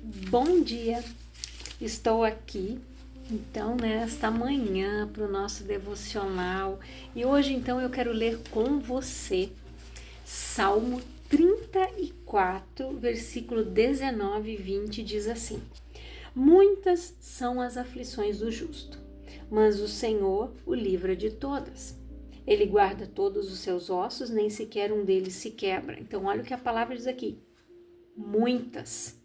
Bom dia, estou aqui então nesta manhã para o nosso devocional e hoje então eu quero ler com você Salmo 34, versículo 19 e 20 diz assim: Muitas são as aflições do justo, mas o Senhor o livra de todas. Ele guarda todos os seus ossos, nem sequer um deles se quebra. Então olha o que a palavra diz aqui: muitas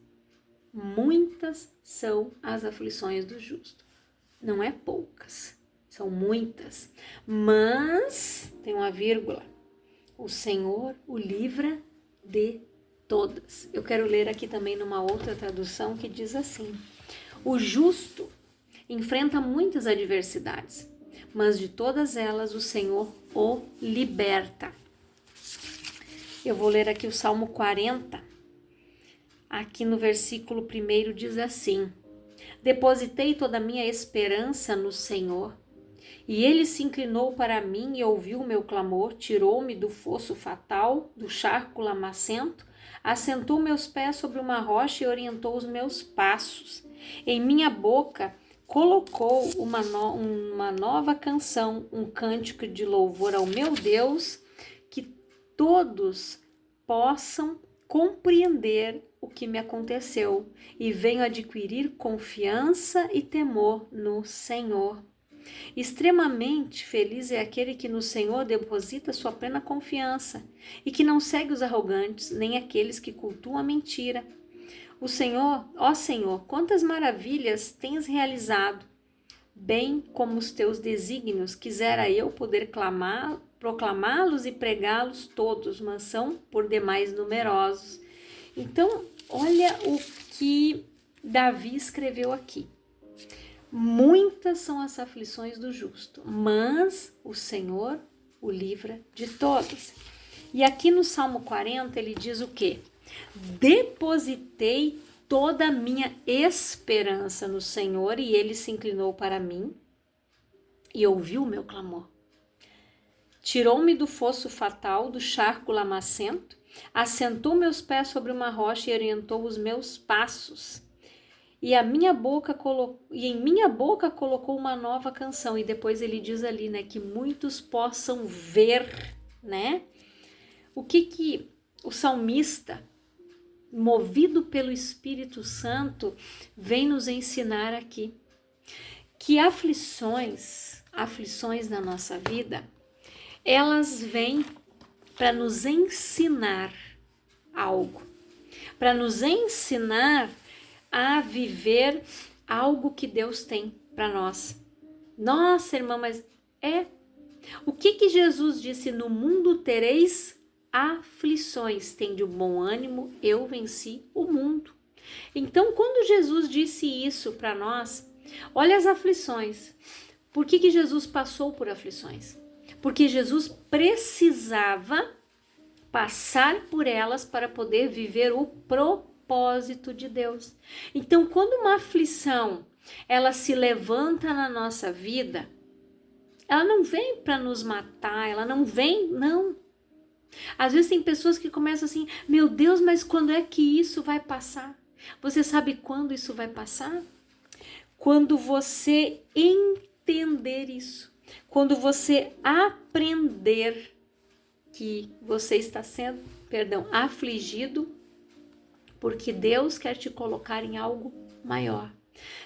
são as aflições do justo. Não é poucas, são muitas. Mas, tem uma vírgula, o Senhor o livra de todas. Eu quero ler aqui também numa outra tradução que diz assim: o justo enfrenta muitas adversidades, mas de todas elas o Senhor o liberta. Eu vou ler aqui o Salmo 40. Aqui no versículo 1 diz assim: Depositei toda a minha esperança no Senhor, e ele se inclinou para mim e ouviu o meu clamor, tirou-me do fosso fatal, do charco lamacento, assentou meus pés sobre uma rocha e orientou os meus passos. Em minha boca colocou uma nova canção, um cântico de louvor ao meu Deus, que todos possam compreender o que me aconteceu e venho adquirir confiança e temor no Senhor. Extremamente feliz é aquele que no Senhor deposita sua plena confiança e que não segue os arrogantes, nem aqueles que cultuam a mentira. O Senhor, ó Senhor, quantas maravilhas tens realizado, bem como os teus desígnios, quisera eu poder proclamá-los e pregá-los todos, mas são por demais numerosos. Então, olha o que Davi escreveu aqui. Muitas são as aflições do justo, mas o Senhor o livra de todas. E aqui no Salmo 40 ele diz o quê? Depositei toda a minha esperança no Senhor e ele se inclinou para mim e ouviu o meu clamor. Tirou-me do fosso fatal, do charco lamacento, assentou meus pés sobre uma rocha e orientou os meus passos. E em minha boca colocou uma nova canção. E depois ele diz ali, né, que muitos possam ver, né? O que o salmista, movido pelo Espírito Santo, vem nos ensinar aqui? Que aflições na nossa vida, elas vêm para nos ensinar algo, para nos ensinar a viver algo que Deus tem para nós. Nossa, irmã, mas o que Jesus disse? No mundo tereis aflições, tende o bom ânimo, eu venci o mundo. Então, quando Jesus disse isso para nós, olha as aflições. Por que Jesus passou por aflições? Porque Jesus precisava passar por elas para poder viver o propósito de Deus. Então, quando uma aflição ela se levanta na nossa vida, ela não vem para nos matar, ela não vem, não. Às vezes tem pessoas que começam assim, meu Deus, mas quando é que isso vai passar? Você sabe quando isso vai passar? Quando você entender isso, quando você aprender que você está sendo, afligido, porque Deus quer te colocar em algo maior.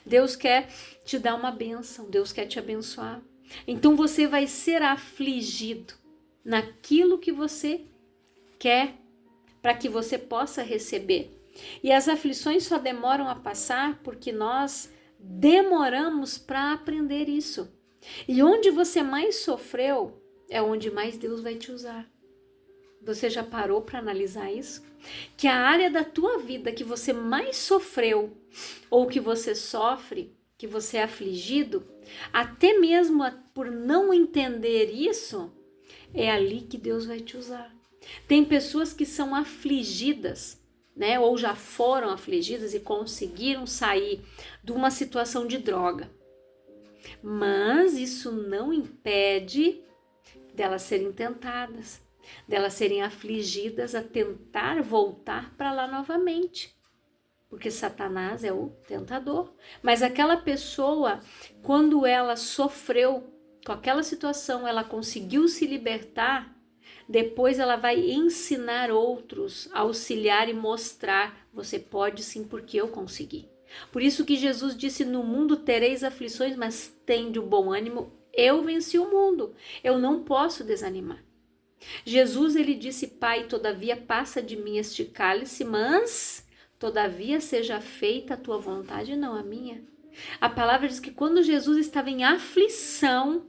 Deus quer te dar uma bênção, Deus quer te abençoar. Então você vai ser afligido naquilo que você quer, para que você possa receber. E as aflições só demoram a passar porque nós demoramos para aprender isso. E onde você mais sofreu é onde mais Deus vai te usar. Você já parou para analisar isso? Que a área da tua vida que você mais sofreu, ou que você sofre, que você é afligido, até mesmo por não entender isso, é ali que Deus vai te usar. Tem pessoas que são afligidas, né? Ou já foram afligidas e conseguiram sair de uma situação de droga. Mas isso não impede delas serem tentadas, delas serem afligidas a tentar voltar para lá novamente. porque Satanás é o tentador. Mas aquela pessoa, quando ela sofreu com aquela situação, ela conseguiu se libertar, depois ela vai ensinar outros, auxiliar e mostrar, você pode sim, porque eu consegui. Por isso que Jesus disse, no mundo tereis aflições, mas tende o bom ânimo, eu venci o mundo, eu não posso desanimar. Jesus, ele disse, Pai, todavia passa de mim este cálice, mas todavia seja feita a tua vontade, não a minha. A palavra diz que quando Jesus estava em aflição,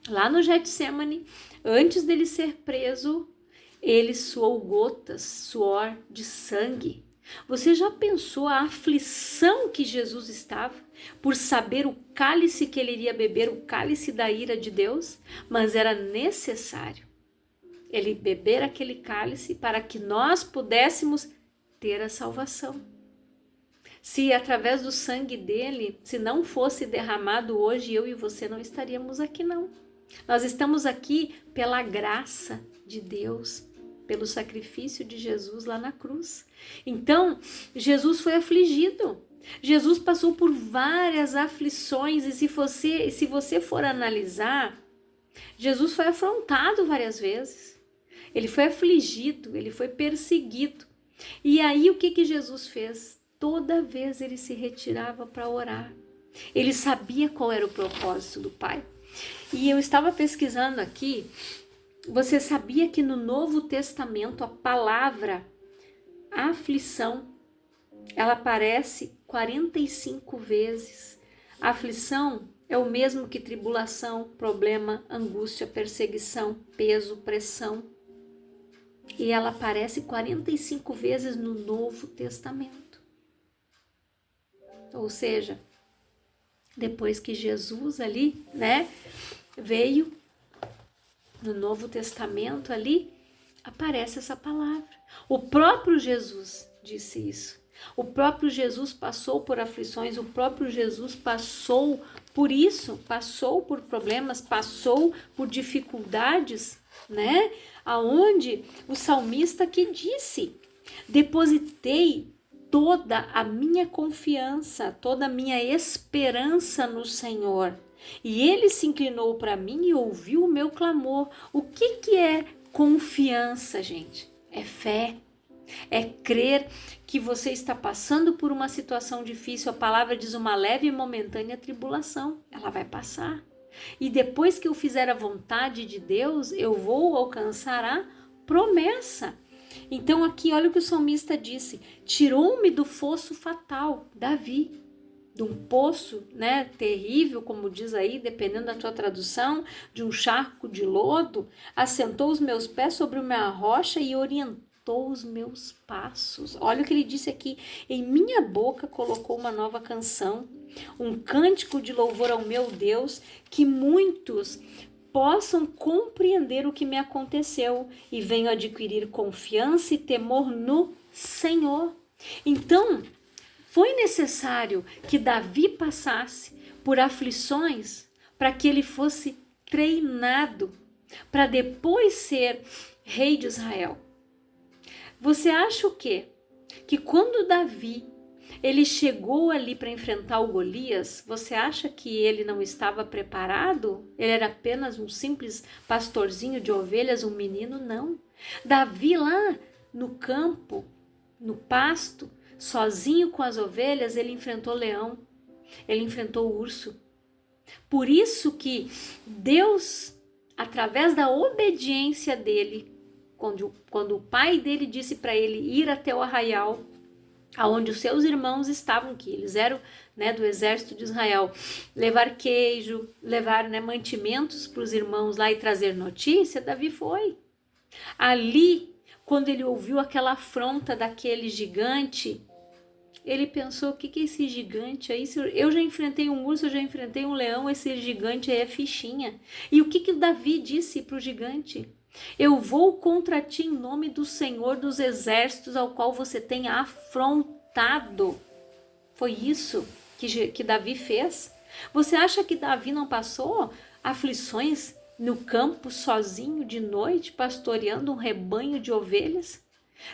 lá no Getsemane, antes dele ser preso, ele suou gotas, suor de sangue. Você já pensou a aflição que Jesus estava por saber o cálice que ele iria beber, o cálice da ira de Deus? Mas era necessário ele beber aquele cálice para que nós pudéssemos ter a salvação. Se através do sangue dele, se não fosse derramado hoje, eu e você não estaríamos aqui não. Nós estamos aqui pela graça de Deus, pelo sacrifício de Jesus lá na cruz. Então, Jesus foi afligido. Jesus passou por várias aflições e se você for analisar, Jesus foi afrontado várias vezes. Ele foi afligido, ele foi perseguido. E aí o que Jesus fez? Toda vez ele se retirava para orar. Ele sabia qual era o propósito do Pai. E eu estava pesquisando aqui, você sabia que no Novo Testamento a palavra aflição, ela aparece 45 vezes. A aflição é o mesmo que tribulação, problema, angústia, perseguição, peso, pressão. E ela aparece 45 vezes no Novo Testamento. Ou seja, depois que Jesus ali, veio no Novo Testamento ali, aparece essa palavra. O próprio Jesus disse isso. O próprio Jesus passou por aflições, o próprio Jesus passou por isso, passou por problemas, passou por dificuldades, aonde o salmista que disse, depositei toda a minha confiança, toda a minha esperança no Senhor. E ele se inclinou para mim e ouviu o meu clamor. O que é confiança, gente? É fé. É crer que você está passando por uma situação difícil. A palavra diz uma leve e momentânea tribulação. Ela vai passar. E depois que eu fizer a vontade de Deus, eu vou alcançar a promessa. Então aqui olha o que o salmista disse. Tirou-me do fosso fatal, Davi. De um poço, terrível, como diz aí, dependendo da tua tradução, de um charco de lodo, assentou os meus pés sobre uma rocha e orientou os meus passos. Olha o que ele disse aqui, em minha boca colocou uma nova canção, um cântico de louvor ao meu Deus, que muitos possam compreender o que me aconteceu e venham adquirir confiança e temor no Senhor. Então, foi necessário que Davi passasse por aflições para que ele fosse treinado para depois ser rei de Israel. Você acha o quê? Que quando Davi ele chegou ali para enfrentar o Golias, você acha que ele não estava preparado? Ele era apenas um simples pastorzinho de ovelhas, um menino? Não. Davi lá no campo, no pasto, sozinho com as ovelhas, ele enfrentou leão, ele enfrentou o urso. Por isso que Deus, através da obediência dele, quando o pai dele disse para ele ir até o arraial, aonde os seus irmãos estavam, que eles eram do exército de Israel, levar queijo, levar mantimentos para os irmãos lá e trazer notícia, Davi foi. Ali, quando ele ouviu aquela afronta daquele gigante, ele pensou, o que é esse gigante aí? Eu já enfrentei um urso, eu já enfrentei um leão, esse gigante aí é fichinha. E o que Davi disse para o gigante? Eu vou contra ti em nome do Senhor dos exércitos ao qual você tem afrontado. Foi isso que Davi fez? Você acha que Davi não passou aflições no campo sozinho de noite, pastoreando um rebanho de ovelhas?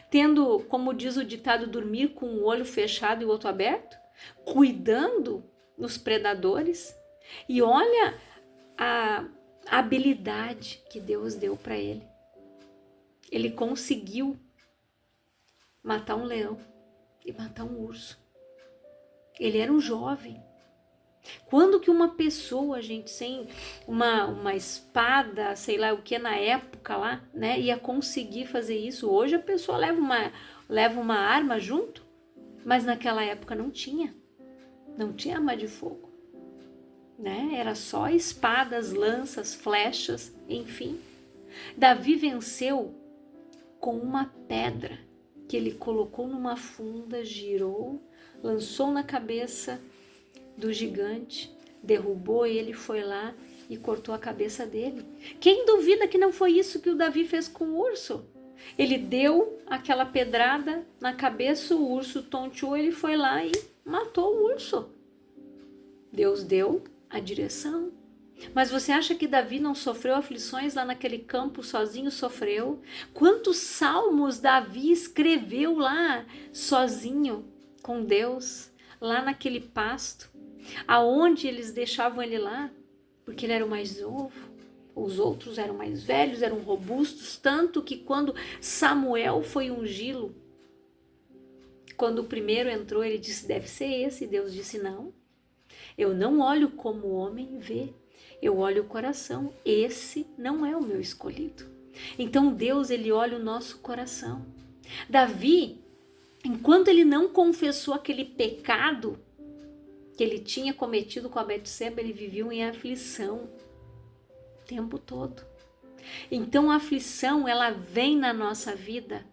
tendo, como diz o ditado, dormir com um olho fechado e o outro aberto, cuidando dos predadores. E olha a habilidade que Deus deu para ele. Ele conseguiu matar um leão e matar um urso. Ele era um jovem. Quando que uma pessoa, gente, sem uma espada, sei lá o que na época lá, né, ia conseguir fazer isso? Hoje a pessoa leva uma arma junto, mas naquela época não tinha arma de fogo, né? Era só espadas, lanças, flechas, enfim. Davi venceu com uma pedra que ele colocou numa funda, girou, lançou na cabeça do gigante, derrubou ele, foi lá e cortou a cabeça dele. Quem duvida que não foi isso que o Davi fez com o urso? Ele deu aquela pedrada na cabeça, o urso tonteou, ele foi lá e matou o urso. Deus deu a direção. Mas você acha que Davi não sofreu aflições lá naquele campo sozinho? Sofreu. Quantos salmos Davi escreveu lá sozinho com Deus, lá naquele pasto, aonde eles deixavam ele lá, porque ele era o mais novo, os outros eram mais velhos, eram robustos, tanto que quando Samuel foi ungí-lo, quando o primeiro entrou, ele disse, deve ser esse, e Deus disse, não, eu não olho como o homem vê, eu olho o coração, esse não é o meu escolhido. Então Deus, ele olha o nosso coração. Davi, enquanto ele não confessou aquele pecado que ele tinha cometido com a Betseba, ele viveu em aflição o tempo todo. Então a aflição, ela vem na nossa vida.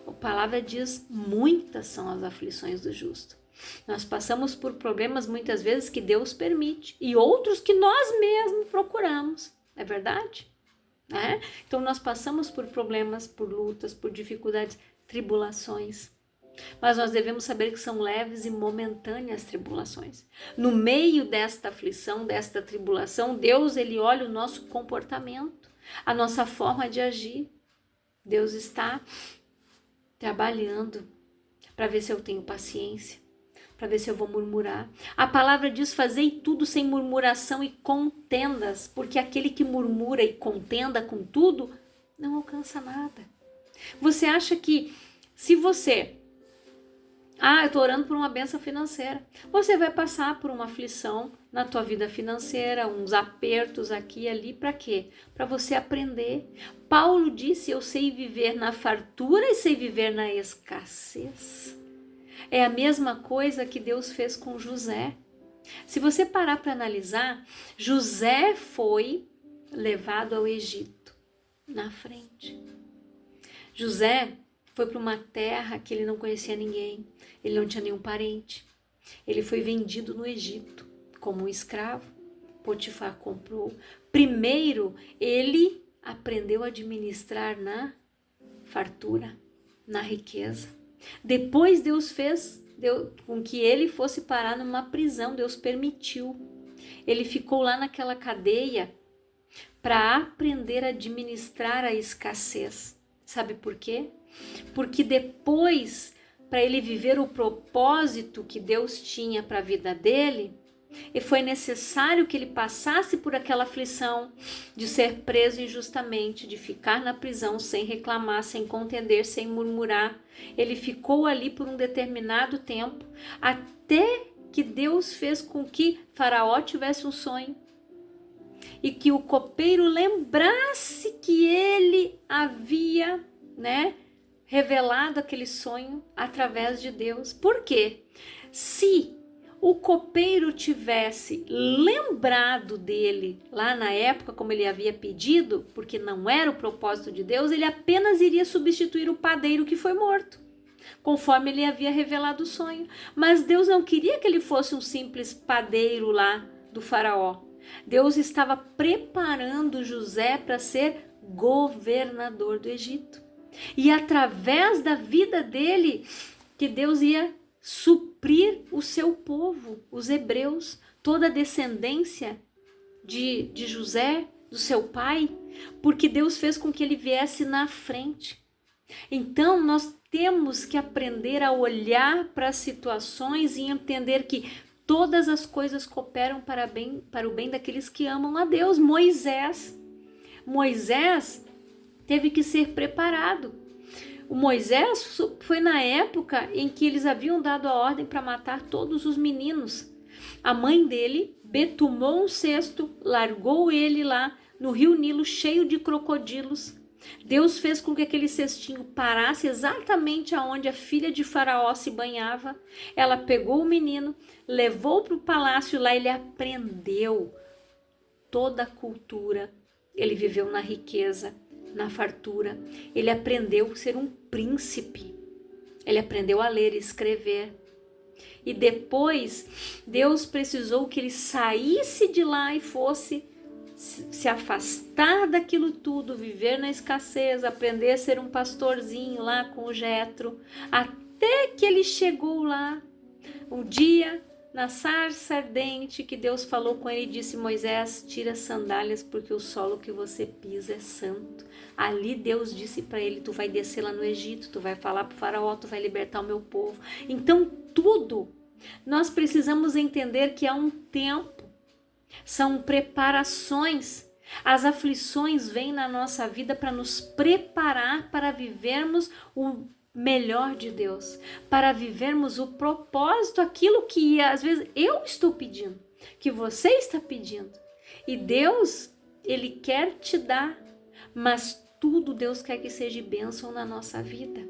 A palavra diz, muitas são as aflições do justo. Nós passamos por problemas muitas vezes que Deus permite e outros que nós mesmos procuramos, é verdade? Né? Então nós passamos por problemas, por lutas, por dificuldades, tribulações. Mas nós devemos saber que são leves e momentâneas tribulações. No meio desta aflição, desta tribulação, Deus, ele olha o nosso comportamento, a nossa forma de agir. Deus está trabalhando para ver se eu tenho paciência, para ver se eu vou murmurar. A palavra diz, fazei tudo sem murmuração e contendas, porque aquele que murmura e contenda com tudo, não alcança nada. Você acha que se você... eu estou orando por uma bênção financeira. Você vai passar por uma aflição na tua vida financeira, uns apertos aqui e ali, para quê? Para você aprender. Paulo disse, eu sei viver na fartura e sei viver na escassez. É a mesma coisa que Deus fez com José. Se você parar para analisar, José foi levado ao Egito, na frente. José foi para uma terra que ele não conhecia ninguém, ele não tinha nenhum parente. Ele foi vendido no Egito como um escravo. Potifar comprou. Primeiro, ele aprendeu a administrar na fartura, na riqueza. Depois Deus fez com que ele fosse parar numa prisão, Deus permitiu. Ele ficou lá naquela cadeia para aprender a administrar a escassez. Sabe por quê? Porque depois, para ele viver o propósito que Deus tinha para a vida dele, e foi necessário que ele passasse por aquela aflição de ser preso injustamente, de ficar na prisão sem reclamar, sem contender, sem murmurar. Ele ficou ali por um determinado tempo, até que Deus fez com que Faraó tivesse um sonho e que o copeiro lembrasse que ele havia, revelado aquele sonho através de Deus. Por quê? Se o copeiro tivesse lembrado dele lá na época, como ele havia pedido, porque não era o propósito de Deus, ele apenas iria substituir o padeiro que foi morto, conforme ele havia revelado o sonho. Mas Deus não queria que ele fosse um simples padeiro lá do faraó. Deus estava preparando José para ser governador do Egito. E através da vida dele, que Deus ia suprir o seu povo, os hebreus, toda a descendência de José, do seu pai, porque Deus fez com que ele viesse na frente. Então, nós temos que aprender a olhar para as situações e entender que todas as coisas cooperam para o bem daqueles que amam a Deus. Moisés teve que ser preparado. O Moisés foi na época em que eles haviam dado a ordem para matar todos os meninos. A mãe dele betumou um cesto, largou ele lá no rio Nilo cheio de crocodilos. Deus fez com que aquele cestinho parasse exatamente aonde a filha de Faraó se banhava. Ela pegou o menino, levou para o palácio, lá ele aprendeu toda a cultura. Ele viveu na riqueza, na fartura. Ele aprendeu a ser um príncipe. Ele aprendeu a ler e escrever. E depois, Deus precisou que ele saísse de lá e fosse se afastar daquilo tudo, viver na escassez, aprender a ser um pastorzinho lá com o Jetro, até que ele chegou lá, um dia, na sarça ardente, que Deus falou com ele e disse: Moisés, tira as sandálias porque o solo que você pisa é santo. Ali Deus disse para ele: tu vai descer lá no Egito, tu vai falar para o faraó, tu vai libertar o meu povo. Então tudo, nós precisamos entender que há um tempo, são preparações. As aflições vêm na nossa vida para nos preparar para vivermos o melhor de Deus, para vivermos o propósito, aquilo que às vezes eu estou pedindo, que você está pedindo. E Deus, Ele quer te dar, mas tudo Deus quer que seja bênção na nossa vida.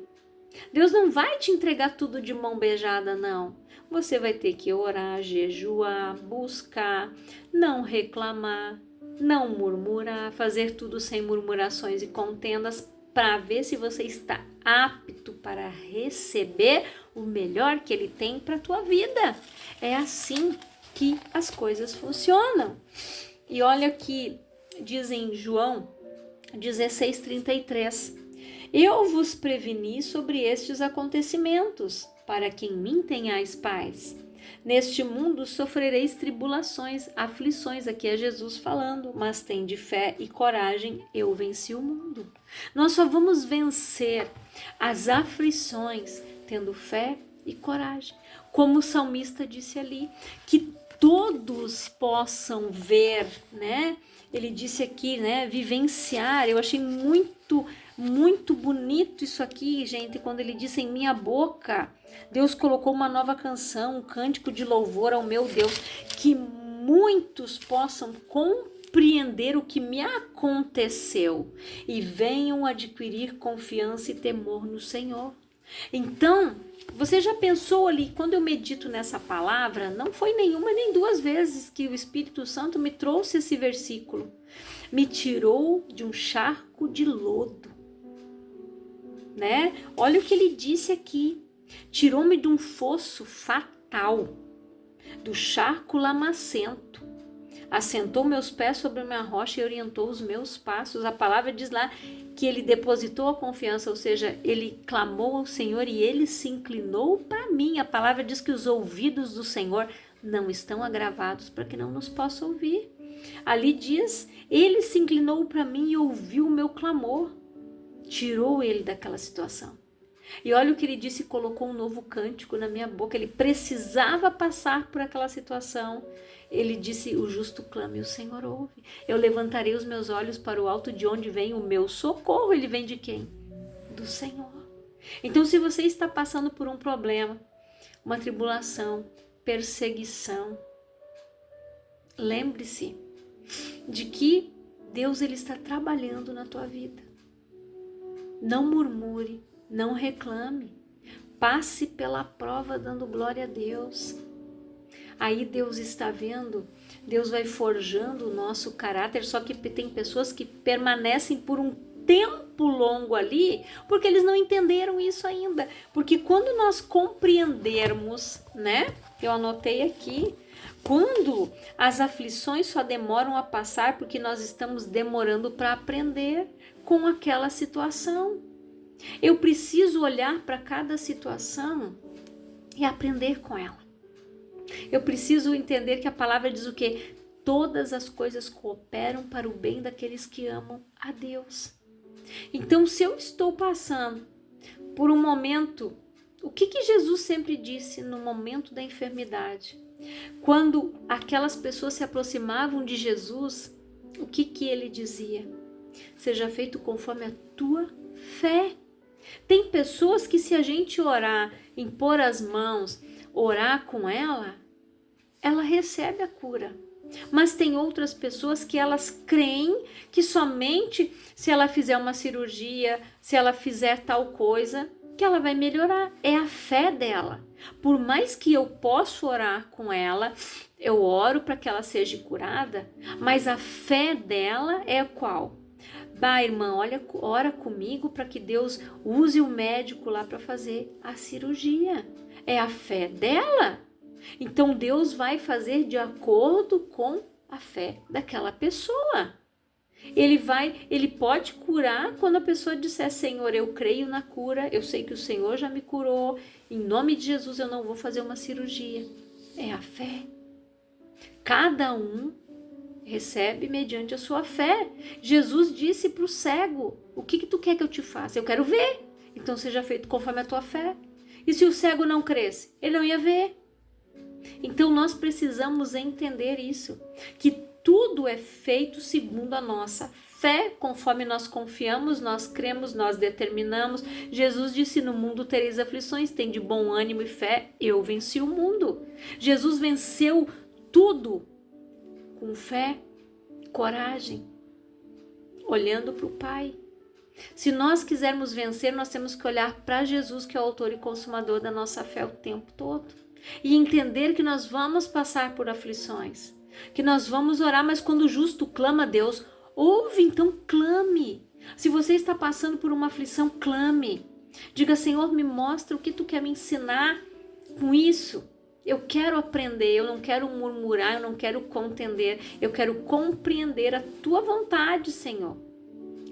Deus não vai te entregar tudo de mão beijada, não. Você vai ter que orar, jejuar, buscar, não reclamar, não murmurar, fazer tudo sem murmurações e contendas, para ver se você está apto para receber o melhor que Ele tem para a tua vida. É assim que as coisas funcionam. E olha que diz em João 16:33: eu vos preveni sobre estes acontecimentos, para que em mim tenhais paz. Neste mundo sofrereis tribulações, aflições, aqui é Jesus falando, mas tende fé e coragem, eu venci o mundo. Nós só vamos vencer as aflições tendo fé e coragem. Como o salmista disse ali, que todos possam ver, né? Ele disse aqui, né? Vivenciar. Eu achei muito bonito isso aqui, gente, quando ele disse: em minha boca Deus colocou uma nova canção, um cântico de louvor ao meu Deus, que muitos possam compreender o que me aconteceu e venham adquirir confiança e temor no Senhor. Então, você já pensou ali, quando eu medito nessa palavra, não foi nenhuma nem duas vezes que o Espírito Santo me trouxe esse versículo. Me tirou de um charco de lodo, né? Olha o que ele disse aqui. Tirou-me de um fosso fatal, do charco lamacento. Assentou meus pés sobre uma rocha e orientou os meus passos. A palavra diz lá que ele depositou a confiança, ou seja, ele clamou ao Senhor e ele se inclinou para mim. A palavra diz que os ouvidos do Senhor não estão agravados para que não nos possa ouvir. Ali diz, ele se inclinou para mim e ouviu o meu clamor. Tirou ele daquela situação. E olha o que ele disse, colocou um novo cântico na minha boca. Ele precisava passar por aquela situação. Ele disse: o justo clama e o Senhor ouve. Eu levantarei os meus olhos para o alto, de onde vem o meu socorro. Ele vem de quem? Do Senhor. Então, se você está passando por um problema, uma tribulação, perseguição, lembre-se de que Deus, ele está trabalhando na tua vida. Não murmure, não reclame, passe pela prova dando glória a Deus. Aí Deus está vendo, Deus vai forjando o nosso caráter, só que tem pessoas que permanecem por um tempo longo ali, porque eles não entenderam isso ainda. Porque quando nós compreendermos, né? Eu anotei aqui, quando as aflições só demoram a passar porque nós estamos demorando para aprender com aquela situação. Eu preciso olhar para cada situação e aprender com ela. Eu preciso entender que a palavra diz o quê? Todas as coisas cooperam para o bem daqueles que amam a Deus. Então, se eu estou passando por um momento, o que Jesus sempre disse no momento da enfermidade? Quando aquelas pessoas se aproximavam de Jesus, o que ele dizia? Seja feito conforme a tua fé. Tem pessoas que, se a gente orar, impor as mãos, orar com ela recebe a cura. Mas tem outras pessoas que elas creem que somente se ela fizer uma cirurgia, se ela fizer tal coisa, que ela vai melhorar. É a fé dela. Por mais que eu possa orar com ela, eu oro para que ela seja curada, mas a fé dela é qual? Bah, irmã, ora comigo para que Deus use o médico lá para fazer a cirurgia. É a fé dela. Então Deus vai fazer de acordo com a fé daquela pessoa. Ele pode curar quando a pessoa disser: Senhor, eu creio na cura, eu sei que o Senhor já me curou, em nome de Jesus eu não vou fazer uma cirurgia. É a fé. Cada um recebe mediante a sua fé. Jesus disse para o cego: o que tu quer que eu te faça? Eu quero ver. Então seja feito conforme a tua fé. E se o cego não cresce? Ele não ia ver. Então nós precisamos entender isso, que tudo é feito segundo a nossa fé, conforme nós confiamos, nós cremos, nós determinamos. Jesus disse: no mundo tereis aflições, tem de bom ânimo e fé, eu venci o mundo. Jesus venceu tudo com fé, coragem, olhando para o Pai. Se nós quisermos vencer, nós temos que olhar para Jesus, que é o autor e consumador da nossa fé o tempo todo. E entender que nós vamos passar por aflições, que nós vamos orar, mas quando o justo clama a Deus, ouve, então clame. Se você está passando por uma aflição, clame. Diga: Senhor, me mostra o que tu quer me ensinar com isso. Eu quero aprender, eu não quero murmurar, eu não quero contender, eu quero compreender a tua vontade, Senhor.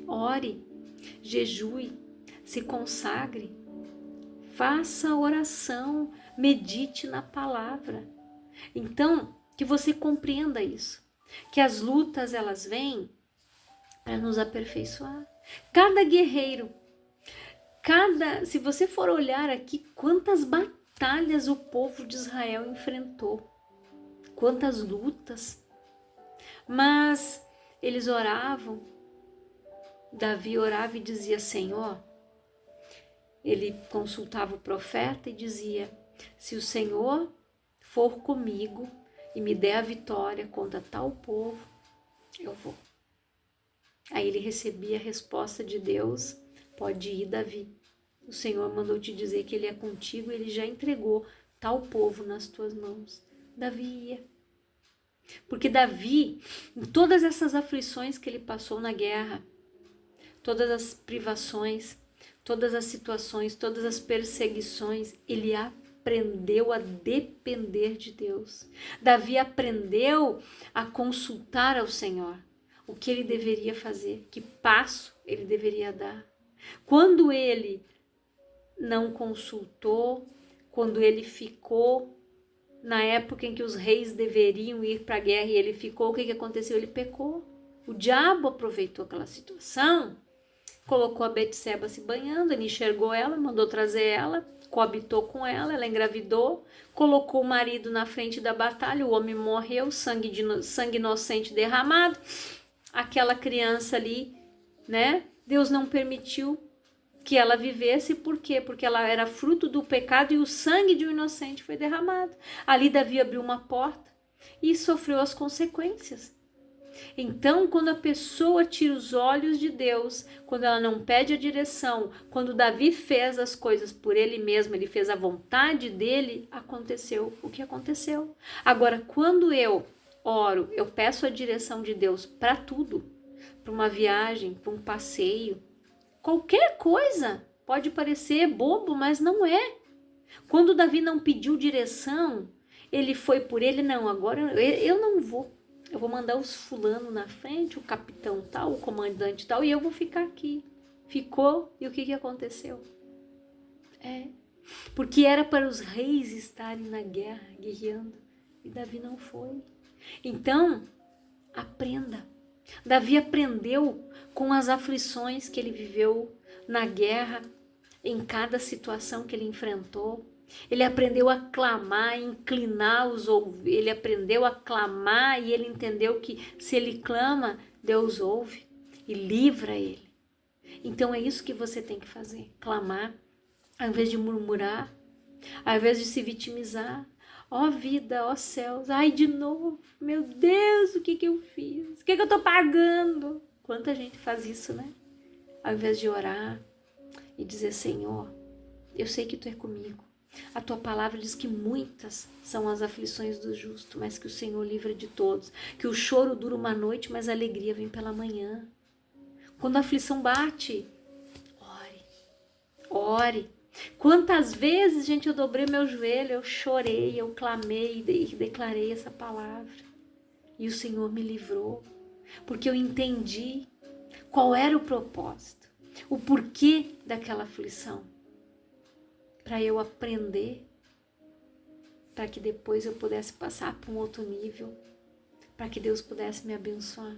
Ore, jejue, se consagre, faça oração, medite na palavra. Então, que você compreenda isso, que as lutas elas vêm para nos aperfeiçoar. Cada guerreiro, se você for olhar aqui, quantas batalhas o povo de Israel enfrentou, quantas lutas, mas eles oravam. Davi orava e dizia: Senhor, ele consultava o profeta e dizia: se o Senhor for comigo e me der a vitória contra tal povo, eu vou. Aí ele recebia a resposta de Deus: pode ir, Davi. O Senhor mandou te dizer que ele é contigo, ele já entregou tal povo nas tuas mãos. Davi ia. Porque Davi, em todas essas aflições que ele passou na guerra, todas as privações, todas as situações, todas as perseguições, ele aprendeu a depender de Deus. Davi aprendeu a consultar ao Senhor o que ele deveria fazer, que passo ele deveria dar. Quando ele não consultou, quando ele ficou na época em que os reis deveriam ir para a guerra e ele ficou, o que aconteceu? Ele pecou. O diabo aproveitou aquela situação, colocou a Betseba se banhando, ele enxergou ela, mandou trazer ela, coabitou com ela, ela engravidou, colocou o marido na frente da batalha, o homem morreu, sangue inocente derramado, aquela criança ali, né? Deus não permitiu que ela vivesse, por quê? Porque ela era fruto do pecado e o sangue de um inocente foi derramado. Ali Davi abriu uma porta e sofreu as consequências. Então, quando a pessoa tira os olhos de Deus, quando ela não pede a direção, quando Davi fez as coisas por ele mesmo, ele fez a vontade dele, aconteceu o que aconteceu. Agora, quando eu oro, eu peço a direção de Deus para tudo, para uma viagem, para um passeio, qualquer coisa, pode parecer bobo, mas não é. Quando Davi não pediu direção, ele foi por ele, não, agora eu não vou. Eu vou mandar os fulano na frente, o capitão tal, o comandante tal, e eu vou ficar aqui. Ficou, e o que aconteceu? Porque era para os reis estarem na guerra, guerreando, e Davi não foi. Então, aprenda. Davi aprendeu com as aflições que ele viveu na guerra. em cada situação que ele enfrentou. Ele aprendeu a clamar, inclinar os ouvidos. Ele aprendeu a clamar e ele entendeu que se ele clama, Deus ouve e livra ele. Então é isso que você tem que fazer, clamar, ao invés de murmurar, ao invés de se vitimizar. Ó vida, ó céus, ai de novo, meu Deus, o que eu fiz? O que eu tô pagando? Quanta gente faz isso, né? Ao invés de orar e dizer, Senhor, eu sei que Tu é comigo. A Tua palavra diz que muitas são as aflições do justo, mas que o Senhor livra de todos. Que o choro dura uma noite, mas a alegria vem pela manhã. Quando a aflição bate, ore, ore. Quantas vezes, gente, eu dobrei meu joelho, eu chorei, eu clamei e declarei essa palavra. E o Senhor me livrou, porque eu entendi qual era o propósito, o porquê daquela aflição. Para eu aprender, para que depois eu pudesse passar para um outro nível, para que Deus pudesse me abençoar.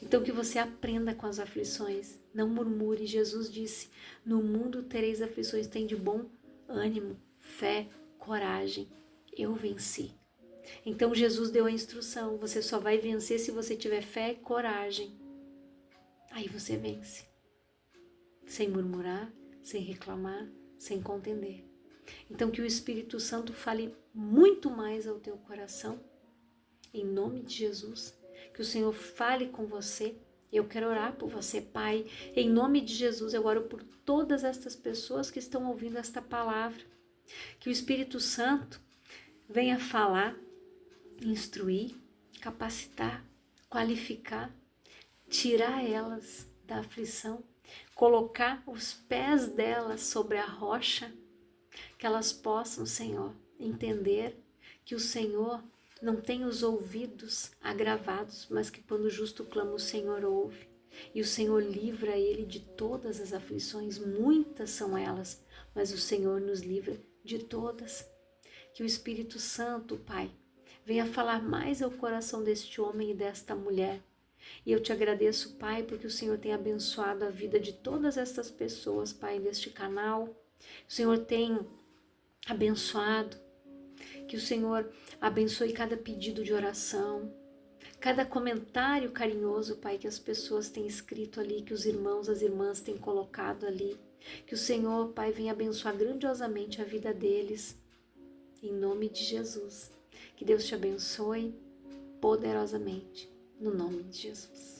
Então que você aprenda com as aflições, não murmure. Jesus disse, no mundo tereis aflições, tem de bom ânimo, fé, coragem, eu venci. Então Jesus deu a instrução, você só vai vencer se você tiver fé e coragem. Aí você vence, sem murmurar, sem reclamar, sem contender. Então que o Espírito Santo fale muito mais ao teu coração, em nome de Jesus. Que o Senhor fale com você. Eu quero orar por você, Pai. Em nome de Jesus, eu oro por todas estas pessoas que estão ouvindo esta palavra. Que o Espírito Santo venha falar, instruir, capacitar, qualificar, tirar elas da aflição, colocar os pés delas sobre a rocha, que elas possam, Senhor, entender que o Senhor não tem os ouvidos agravados, mas que quando o justo clama, o Senhor ouve. E o Senhor livra ele de todas as aflições, muitas são elas, mas o Senhor nos livra de todas. Que o Espírito Santo, Pai, venha falar mais ao coração deste homem e desta mulher. E eu te agradeço, Pai, porque o Senhor tem abençoado a vida de todas estas pessoas, Pai, deste canal. O Senhor tem abençoado. Que o Senhor abençoe cada pedido de oração, cada comentário carinhoso, Pai, que as pessoas têm escrito ali, que os irmãos, as irmãs têm colocado ali. Que o Senhor, Pai, venha abençoar grandiosamente a vida deles, em nome de Jesus. Que Deus te abençoe poderosamente, no nome de Jesus.